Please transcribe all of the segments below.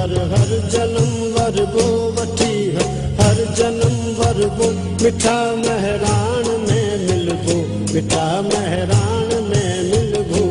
हर जन्म वरबो वठी हर जन्म वरबो मिठा महरान में मिलबो मिठा महरान में मिलबो।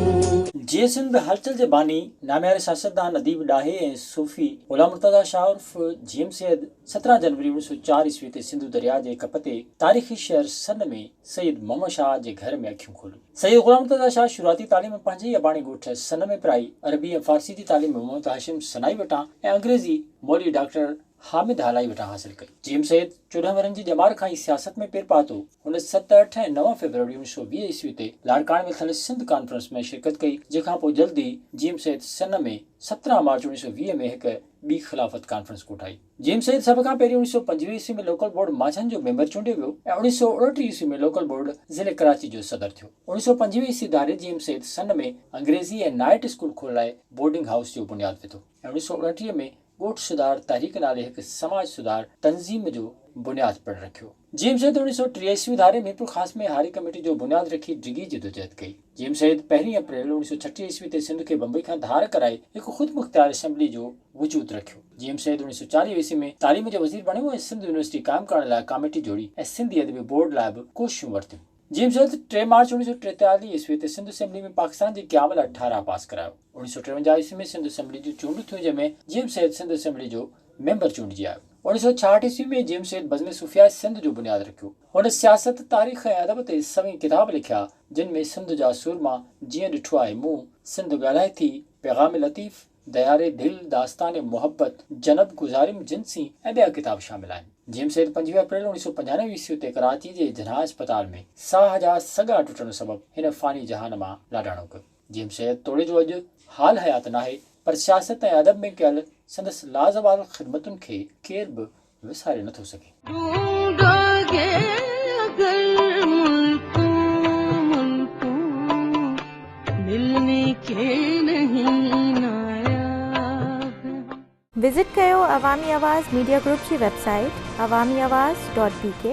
जे सिंध हलचल जे बानी नाम्यारे सियासतदान अदीब ॾाहे ऐं सूफ़ी गुलाम मुर्तज़ा शाह उर्फ़ जीएम सैयद 17 जनवरी 1904 ईस्वी ते सिंधु दरिया जे कप ते तारीख़ी शहर सन में सैयद मोहम्मद शाह जे घर में अखियूं खोलियूं। सैयद गुलाम मुर्तज़ा शाह शुरूआती तालीम पंहिंजे ई अबाणी ॻोठ सन में पढ़ाई। अरबी ऐं फारसी जी तालीम मोहम्मद हाशिम सनाई वटां ऐं अंग्रेज़ी मौलवी डॉक्टर हामिद हालाई वटां हासिल कई। जीएम सैयद 14 वरनि जी ॼमार खां ई सियासत में पेर पातो। हुन 7, 8 ऐं 9 फरवरी 1920 ईस्वी ते लाड़काणे में थियल सिंध कॉन्फ्रेंस में शिरकत कई, जंहिंखां पोइ जल्दी जीएम सैयद सन में 17 मार्च 1920 में हिकु ॿी ख़िलाफ़त कॉन्फ्रेंस कोठाई। जीएम सैयद सभ खां पहिरीं 1925 ईस्वी में लोकल बोर्ड माछन जो मेंबर चूंडियो वियो ऐं 1929 ईस्वी में लोकल बोर्ड ज़िले कराची जो सदर थियो। 1925 ईस्वी धारे जीएम सैयद सन में अंग्रेज़ी ऐं नाइट स्कूल खोलाए बोर्डिंग हाउस जो बुनियादु विधो ऐं 1929 में ॻोठ सुधार तहरीक नाले हिकु समाज सुधार तंज़ीम जो बुनियादु पिणु रखियो। जीएम सैयद 1930 ईस्वी धारे मीरपुर ख़ास में हारी कमेटी जो बुनियादु रखी डिगी जदोजहद कई। जीएम सैयद 1 अप्रैल 1936 ईस्वी ते सिंध खे बम्बई खां धार कराए हिकु ख़ुदि मुख्तियार असेंबली जो वजूद रखियो। जीएम सैयद 1940 ईस्वी में तालीम जो वज़ीर बणियो ऐं सिंध यूनिवर्सिटी क़ाइमु करण लाइ कमेटी जोड़ी ऐं सिंधी अदबी बोर्ड लाइ बि कोशिशूं वरितियूं। जीएम सैयद 3 मार्च 1943 ईस्वी ते सिंध असेंबली में पाकिस्तान जे क़याम लाइ 18 पास करायो। 1953 ईस्वी में सिंध असेंबली जूं चूंडूं थियूं, जंहिंमें जीएम सैयद सिंध असेंबली जो मेंबर चूंडिजी आयो। 1966 ईस्वी में जीएम सैयद बज़्म सूफ़िया सिंध जो बुनियादु रखियो। हुन सियासत तारीख़ ऐं अदब ते सभई किताब लिखिया, जिन में सिंध जा सूरमा जीअं ॾिठो आहे मूं, सिंध ॻाल्हाए थी, पैगाम लतीफ़, दयारे दिल, दास्तान मोहब्बत, जनब गुज़ारिम जिनसी ऐं ॿिया किताब शामिल आहिनि। जीएम सैयद 25 अप्रैल 1995 ईस्वी ते कराची जे जनाह अस्पताल में साह जा सॻा टुटण सबबि हिन फ़ानी जहान मां लाॾाणो कयो। जीएम सैयद तोड़े जो अॼु हाल हयात नाहे, पर सियासत ऐं अदब में कयल संदसि लाज़वाल ख़िदमतुनि खे केर बि विसारे नथो सघे। विज़िट कयो अवामी आवाज़ मीडिया ग्रुप जी वेबसाइट awamiawaz.pk